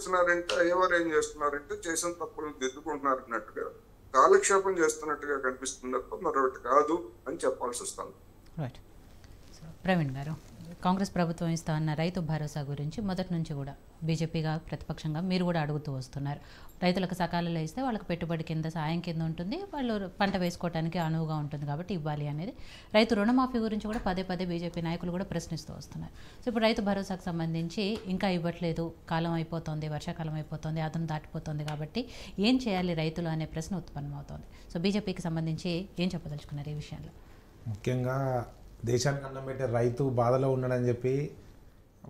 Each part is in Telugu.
చేస్తున్నారంటే అయ్యవారు ఏం చేస్తున్నారంటే చేసిన తప్పులను దిద్దుకుంటున్నారు అన్నట్టుగా కాలక్షేపం చేస్తున్నట్టుగా కనిపిస్తుంది తప్ప మరొకటి కాదు అని చెప్పాల్సి వస్తుంది. రైట్. ప్రవీణ్ గారు, కాంగ్రెస్ ప్రభుత్వం ఇస్తా అన్న రైతు భరోసా గురించి మొదటి నుంచి కూడా బీజేపీగా ప్రతిపక్షంగా మీరు కూడా అడుగుతూ వస్తున్నారు. రైతులకు సకాలంలో ఇస్తే వాళ్ళకి పెట్టుబడి కింద సాయం కింద ఉంటుంది, వాళ్ళు పంట వేసుకోవడానికి అనువుగా ఉంటుంది కాబట్టి ఇవ్వాలి అనేది. రైతు రుణమాఫీ గురించి కూడా పదే పదే బీజేపీ నాయకులు కూడా ప్రశ్నిస్తూ వస్తున్నారు. సో ఇప్పుడు రైతు భరోసాకు సంబంధించి ఇంకా ఇవ్వట్లేదు, కాలం అయిపోతుంది, వర్షాకాలం అయిపోతుంది, అదను దాటిపోతుంది, కాబట్టి ఏం చేయాలి రైతులు అనే ప్రశ్న ఉత్పన్నమవుతోంది. సో బీజేపీకి సంబంధించి ఏం చెప్పదలుచుకున్నారు ఈ విషయంలో? ముఖ్యంగా దేశానికి అన్నం పెట్టే రైతు బాధలో ఉన్నాడని చెప్పి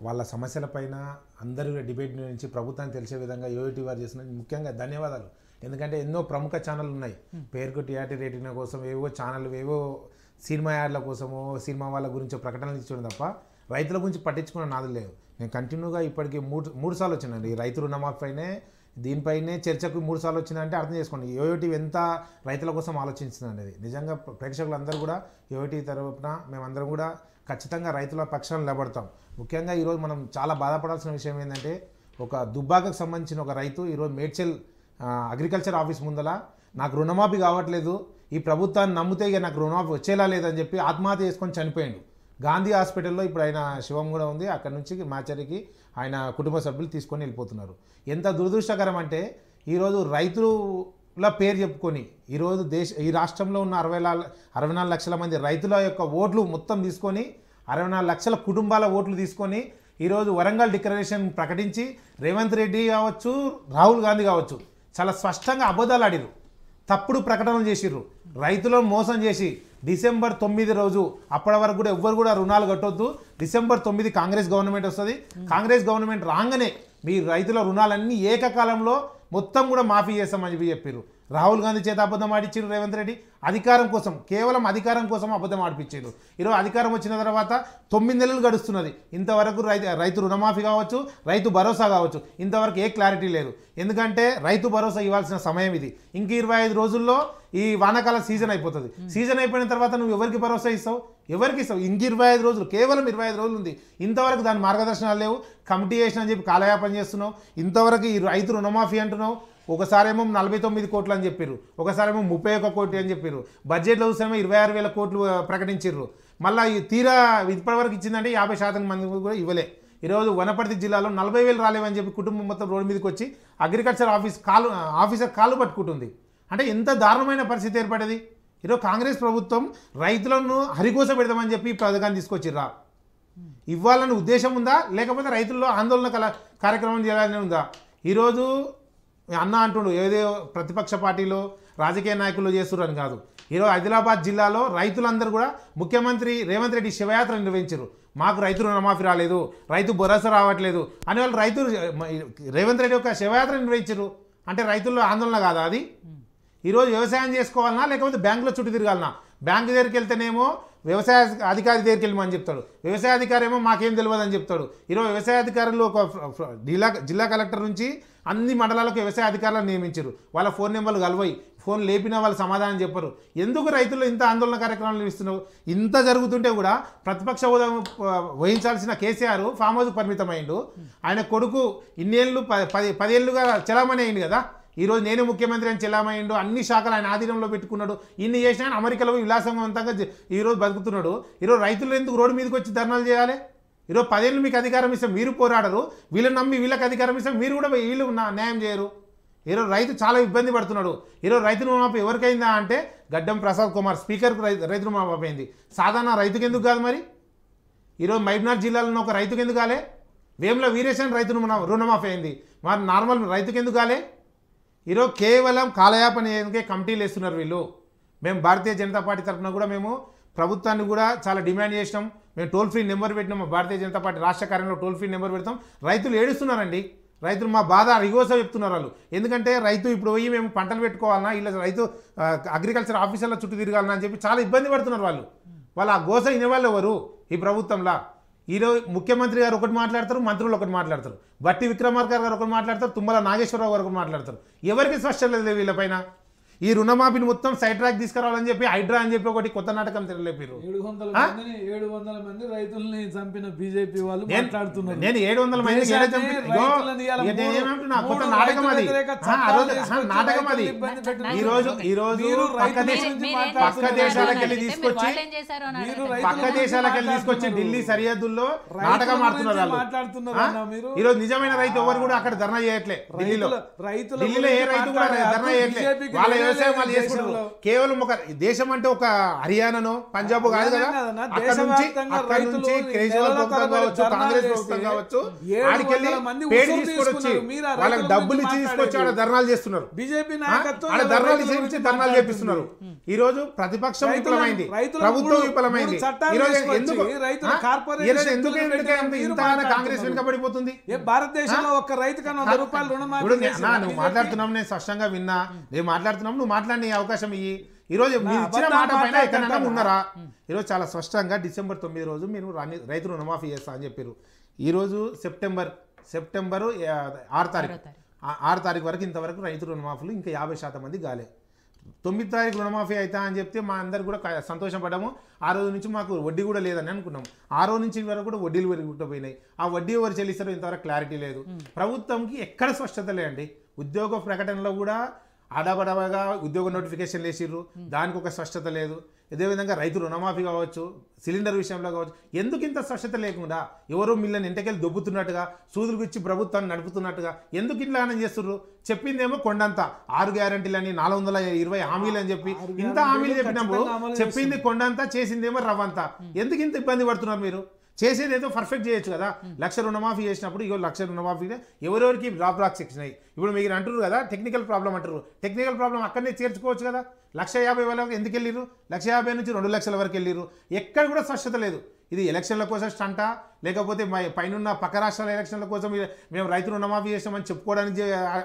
వాళ్ళ సమస్యలపైన అందరూ డిబేట్ నుంచి ప్రభుత్వానికి తెలిసే విధంగా యోటి వారు చేసిన ముఖ్యంగా ధన్యవాదాలు. ఎందుకంటే ఎన్నో ప్రముఖ ఛానళ్ళు ఉన్నాయి, పేరుకు టీఆర్టీ రేటింగ్ కోసం ఏవో ఛానళ్ళు ఏవో సినిమా యాడ్ల కోసమో సినిమా వాళ్ళ గురించి ప్రకటనలు ఇచ్చడం తప్ప రైతుల గురించి పట్టించుకున్న నాదు లేదు. నేను కంటిన్యూగా ఇప్పటికీ మూడు సార్లు వచ్చినండి ఈ రైతు రుణమాఫీపైనే, దీనిపైనే చర్చకు 3 సార్లు వచ్చిందంటే అర్థం చేసుకోండి యోటి ఎంత రైతుల కోసం ఆలోచించింది అనేది. నిజంగా ప్రేక్షకులందరూ కూడా యోటి తరపున మేమందరం కూడా ఖచ్చితంగా రైతుల పక్షాన నిలబడతాం. ముఖ్యంగా ఈరోజు మనం చాలా బాధపడాల్సిన విషయం ఏంటంటే ఒక దుబ్బాకకు సంబంధించిన ఒక రైతు ఈరోజు మేడ్చల్ అగ్రికల్చర్ ఆఫీస్ ముందల నాకు రుణమాఫీ కావట్లేదు, ఈ ప్రభుత్వాన్ని నమ్మితే ఇక నాకు రుణమాఫీ వచ్చేలా లేదని చెప్పి ఆత్మహత్య చేసుకొని చనిపోయాడు. గాంధీ హాస్పిటల్లో ఇప్పుడు ఆయన శివం కూడా ఉంది, అక్కడ నుంచి మాచరికి ఆయన కుటుంబ సభ్యులు తీసుకొని వెళ్ళిపోతున్నారు. ఎంత దురదృష్టకరం అంటే ఈరోజు రైతుల పేరు చెప్పుకొని ఈరోజు ఈ రాష్ట్రంలో ఉన్న 64 లక్షల మంది రైతుల యొక్క ఓట్లు మొత్తం తీసుకొని 64 లక్షల కుటుంబాల ఓట్లు తీసుకొని ఈరోజు వరంగల్ డిక్లరేషన్ ప్రకటించి రేవంత్ రెడ్డి కావచ్చు, రాహుల్ గాంధీ కావచ్చు చాలా స్పష్టంగా అబద్ధాలు ఆడిరు, తప్పుడు ప్రకటనలు చేసిర్రు, రైతులను మోసం చేసి డిసెంబర్ 9 రోజు అప్పటి వరకు కూడా ఎవ్వరు కూడా రుణాలు కట్టొద్దు, డిసెంబర్ 9 కాంగ్రెస్ గవర్నమెంట్ వస్తుంది, కాంగ్రెస్ గవర్నమెంట్ రాగానే మీ రైతుల రుణాలన్నీ ఏకకాలంలో మొత్తం కూడా మాఫీ చేస్తామని చెప్పి చెప్పారు. రాహుల్ గాంధీ చేత అబద్ధం ఆడిచ్చారు రేవంత్ రెడ్డి, అధికారం కోసం కేవలం అధికారం కోసం అబద్ధం ఆడిపించారు. ఈరోజు అధికారం వచ్చిన తర్వాత 9 నెలలు గడుస్తున్నది, ఇంతవరకు రైతు రుణమాఫీ కావచ్చు, రైతు భరోసా కావచ్చు, ఇంతవరకు ఏ క్లారిటీ లేదు. ఎందుకంటే రైతు భరోసా ఇవ్వాల్సిన సమయం ఇది, ఇంక 25 రోజుల్లో ఈ వానాకాల సీజన్ అయిపోతుంది. సీజన్ అయిపోయిన తర్వాత నువ్వు ఎవరికి భరోసా ఇస్తావు, ఎవరికి ఇస్తావు? ఇంక 25 రోజులు, కేవలం 25 రోజులు ఉంది, ఇంతవరకు దాని మార్గదర్శనాలు లేవు. కమిటీ చేసిన అని చెప్పి కాలయాపన చేస్తున్నావు, ఇంతవరకు ఈ రైతు రుణమాఫీ అంటున్నావు. ఒకసారేమో 49 కోట్లు అని చెప్పారు, ఒకసారేమో 31 కోట్లు అని చెప్పారు, బడ్జెట్లో చూసేమో 26,000 కోట్లు ప్రకటించారు. మళ్ళీ ఈ తీరా ఇప్పటివరకు ఇచ్చిందంటే 50% మంది కూడా ఇవ్వలే. ఈరోజు వనపర్తి జిల్లాలో 40,000 రాలేవని చెప్పి కుటుంబం మొత్తం రోడ్డు మీదకి వచ్చి అగ్రికల్చర్ ఆఫీసర్ కాలు పట్టుకుంటుంది. అంటే ఎంత దారుణమైన పరిస్థితి ఏర్పడేది. ఈరోజు కాంగ్రెస్ ప్రభుత్వం రైతులను హరికోస పెడదామని చెప్పి ఈ పథకాన్ని తీసుకొచ్చిర్రా, ఇవ్వాలని ఉద్దేశం ఉందా, లేకపోతే రైతుల్లో ఆందోళన కార్యక్రమం చేయాలని ఉందా? ఈరోజు అన్న అంటుండు ఏదో ప్రతిపక్ష పార్టీలో రాజకీయ నాయకులు చేస్తున్నారు కాదు. ఈరోజు ఆదిలాబాద్ జిల్లాలో రైతులందరూ కూడా ముఖ్యమంత్రి రేవంత్ రెడ్డి శివయాత్ర నిర్వహించారు. మాకు రైతు రుణమాఫీ రాలేదు, రైతు భరోసా రావట్లేదు అని వాళ్ళు రైతులు రేవంత్ రెడ్డి యొక్క శివయాత్ర నిర్వహించారు. అంటే రైతుల్లో ఆందోళన కాదా అది? ఈరోజు వ్యవసాయం చేసుకోవాలన్నా లేకపోతే బ్యాంకులో చుట్టూ తిరగాలన్నా? బ్యాంకు దగ్గరికి వెళ్తేనేమో వ్యవసాయ అధికారి దగ్గరికి వెళ్ళమని చెప్తాడు, వ్యవసాయ అధికారి ఏమో మాకేం తెలియదు అని చెప్తాడు. ఈరోజు వ్యవసాయ అధికారులు ఒక జిల్లా కలెక్టర్ నుంచి అన్ని మండలాలకు వ్యవసాయ అధికారులను నియమించారు. వాళ్ళ ఫోన్ నెంబర్లు కలవయి, ఫోన్ లేపినా వాళ్ళు సమాధానం చెప్పరు. ఎందుకు రైతులు ఇంత ఆందోళన కార్యక్రమాలు ఇస్తున్నావు? ఇంత జరుగుతుంటే కూడా ప్రతిపక్ష హోదా వహించాల్సిన కేసీఆర్ ఫామ్ హౌస్కి పరిమితమైండు. ఆయన కొడుకు ఇన్నేళ్ళు 10 ఏళ్ళుగా చలామణి అయింది కదా. ఈరోజు నేను ముఖ్యమంత్రి అని చెల్లామయ్యిండు, అన్ని శాఖలు ఆయన ఆధీనంలో పెట్టుకున్నాడు. ఇన్ని చేసినా ఆయన అమెరికాలో విలాసవంతంగా ఈరోజు బతుకుతున్నాడు. ఈరోజు రైతులు ఎందుకు రోడ్డు మీదకి వచ్చి ధర్నాలు చేయాలి? ఈరోజు 10 ఏళ్ళు మీకు అధికారం ఇస్తే మీరు పోరాడరు, వీళ్ళని నమ్మి వీళ్ళకి అధికారం ఇస్తే మీరు కూడా వీళ్ళు న్యాయం చేయరు. ఈరోజు రైతు చాలా ఇబ్బంది పడుతున్నాడు. ఈరోజు రైతు రుణమాఫీ ఎవరికైందా అంటే గడ్డం ప్రసాద్ కుమార్ స్పీకర్కు రైతు రుణమాఫీ అయింది, సాధారణ రైతుకి ఎందుకు కాదు మరి? ఈరోజు మహబూబ్నగర్ జిల్లాలో ఒక రైతుకి ఎందుకు కాలే? వేముల వీరేశన్ రైతు రుణమాఫీ అయింది, మరి నార్మల్ రైతుకి ఎందుకు కాలే? ఈరోజు కేవలం కాలయాపన చేయడానికే కమిటీలు వేస్తున్నారు వీళ్ళు. మేము భారతీయ జనతా పార్టీ తరఫున కూడా మేము ప్రభుత్వాన్ని కూడా చాలా డిమాండ్ చేసినాం. మేము టోల్ ఫ్రీ నెంబర్ పెట్టినాం, భారతీయ జనతా పార్టీ రాష్ట్ర కార్యంలో టోల్ ఫ్రీ నెంబర్ పెడతాం. రైతులు ఏడుస్తున్నారండి, రైతులు మా బాధ రిగోస చెప్తున్నారు వాళ్ళు. ఎందుకంటే రైతు ఇప్పుడు పోయి మేము పంటలు పెట్టుకోవాలన్నా, ఇలా రైతు అగ్రికల్చర్ ఆఫీసర్ల చుట్టూ తిరగాలన్నా అని చెప్పి చాలా ఇబ్బంది పడుతున్నారు వాళ్ళు. వాళ్ళు ఆ గోస వినేవాళ్ళు ఎవరు ఈ ప్రభుత్వంలో? ఈరోజు ముఖ్యమంత్రి గారు ఒకటి మాట్లాడతారు, మంత్రులు ఒకటి మాట్లాడతారు, బట్టి విక్రమార్క గారు ఒకటి మాట్లాడతారు, తుమ్మల నాగేశ్వరరావు గారు ఒకటి మాట్లాడతారు. ఎవరికి స్పష్టం లేదు వీళ్ళపైన. ఈ రుణమాఫీని మొత్తం సైడ్ ట్రాక్ తీసుకురావాలని చెప్పి హైడ్రా అని చెప్పి ఒకటి కొత్త నాటకం తెరలేపారు. 700 మంది రైతుల్ని చంపిన బీజేపీ వాళ్ళు మాట్లాడుతున్నారు. నేను 700 మంది కొత్త నాటకం అది, నాటకం అది. ఈ రోజు పక్క దేశాలకు వెళ్ళి తీసుకొచ్చి ఢిల్లీ సరిహద్దుల్లో నాటకం ఆడుతున్నారు. ఈ రోజు నిజమైన రైతు ఎవరు కూడా అక్కడ ధర్నా చేయట్లే. ఢిల్లీలో ఏ రైతు కూడా ధర్నా చేయట్లే. వాళ్ళ వ్యవసాయం వాళ్ళు చేసుకుంటారు. కేవలం ఒక దేశం అంటే ఒక హర్యానానో పంజాబ్ కాదు కదా, అక్కడ నుంచి కేజ్రీవాల్ ప్రభుత్వం కావచ్చు, కాంగ్రెస్ ప్రభుత్వం కావచ్చు, ఆడికెళ్ళి పేరు తీసుకొచ్చి వాళ్ళకి డబ్బులు ఇచ్చి తీసుకొచ్చి ఆడ ధర్నాలు చేస్తున్నారు. బీజేపీ ఆడ ధర్నాలు చేయించి ధర్నాలు చేపిస్తున్నారు. ఈ రోజు ప్రతిపక్షం విఫలమైంది, ప్రభుత్వం విఫలమైంది. ఈ రోజు ఎందుకు ఇంతగానో కాంగ్రెస్ వెనుకబడిపోతుంది? భారతదేశంలో ఒక్క రైతు కన్నా ₹100 రుణమాఫీ. నువ్వు మాట్లాడుతున్నావు, నేను స్పష్టంగా విన్నా. నేను మాట్లాడుతున్నావు, నువ్వు మాట్లాడిన అవకాశం ఇయ్యి. ఈ రోజు మీరు ఇచ్చిన మాట పైన ఎక్కడైనా ఉన్నారా? ఈరోజు చాలా స్పష్టంగా డిసెంబర్ 9 రోజు మీరు రైతు రుణమాఫీ చేస్తా అని చెప్పారు. ఈరోజు సెప్టెంబర్ 6 తారీఖు వరకు ఇంతవరకు రైతు రుణమాఫీలు ఇంకా 50% మంది కాలే. 9 తారీఖు రుణమాఫీ అవుతా అని చెప్తే మా అందరు కూడా సంతోషపడ్డాము. ఆ రోజు నుంచి మాకు వడ్డీ కూడా లేదని అనుకున్నాం. ఆ రోజు నుంచి వరకు కూడా వడ్డీలు పెరుగుతుంపోయినాయి. ఆ వడ్డీ ఎవరు చెల్లిస్తారో ఇంతవరకు క్లారిటీ లేదు. ప్రభుత్వంకి ఎక్కడ స్పష్టత లేదండి. ఉద్యోగ ప్రకటనలో కూడా ఆడాబడాగా ఉద్యోగ నోటిఫికేషన్లు వేసిర్రు, దానికి ఒక స్పష్టత లేదు. అదేవిధంగా రైతు రుణమాఫీ కావచ్చు, సిలిండర్ విషయంలో కావచ్చు, ఎందుకు ఇంత స్పష్టత లేకుండా ఎవరో మిల్లని ఇంటకెళ్ళి దొబ్బుతున్నట్టుగా, సూదులు ఇచ్చి ప్రభుత్వాన్ని నడుపుతున్నట్టుగా ఎందుకు ఇట్లా చేస్తుర్రు? చెప్పిందేమో కొండంత 6 గ్యారంటీలని 420 హామీలు అని చెప్పి ఇంత హామీలు చెప్పినప్పుడు చెప్పింది కొండంతా, చేసిందేమో రవ్వంతా. ఎందుకు ఇంత ఇబ్బంది పడుతున్నారు మీరు? చేసేది ఏదో పర్ఫెక్ట్ చేయొచ్చు కదా. 1,00,000 రుణమాఫీ చేసినప్పుడు ఇగో 1,00,000 రుణమాఫీ ఎవరెవరికి డ్రాప్ సెక్షన్ అయ్యి ఇప్పుడు మీరు అంటారు కదా టెక్నికల్ ప్రాబ్లం అంటారు. టెక్నికల్ ప్రాబ్లం అక్కడనే చేర్చుకోవచ్చు కదా. 1,50,000 ఎందుకు వెళ్ళిరు? 1,50,000 నుంచి 2,00,000 వరకు వెళ్ళిరు. ఎక్కడ కూడా స్పష్టత లేదు. ఇది ఎలక్షన్ల కోసం స్టంటా, లేకపోతే పైన పక్క రాష్ట్రాల ఎలక్షన్ల కోసం మేము రైతు రుణమాఫీ చేసామని చెప్పుకోవడానికి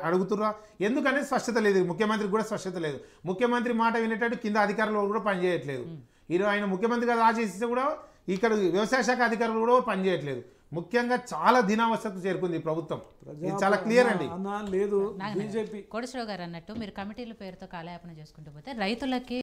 అడుగుతున్నా? ఎందుకనేది స్పష్టత లేదు. ముఖ్యమంత్రికి కూడా స్పష్టత లేదు. ముఖ్యమంత్రి మాట వినేటట్టు కింద అధికారులు కూడా పనిచేయట్లేదు. ఈరోజు ఆయన ముఖ్యమంత్రిగా రాజేస్తే కూడా ఇక్కడ వ్యవసాయ శాఖ అధికారులు కూడా పనిచేయట్లేదు. ముఖ్యంగా చాలా దీనావస్థకు చేరుకుంది ఈ ప్రభుత్వం. ఇది చాలా క్లియర్ అండి. లేదు బీజేపీ కోటేశ్వరరావు గారు అన్నట్టు మీరు కమిటీల పేరుతో కాలయాపన చేసుకుంటూ పోతే రైతులకి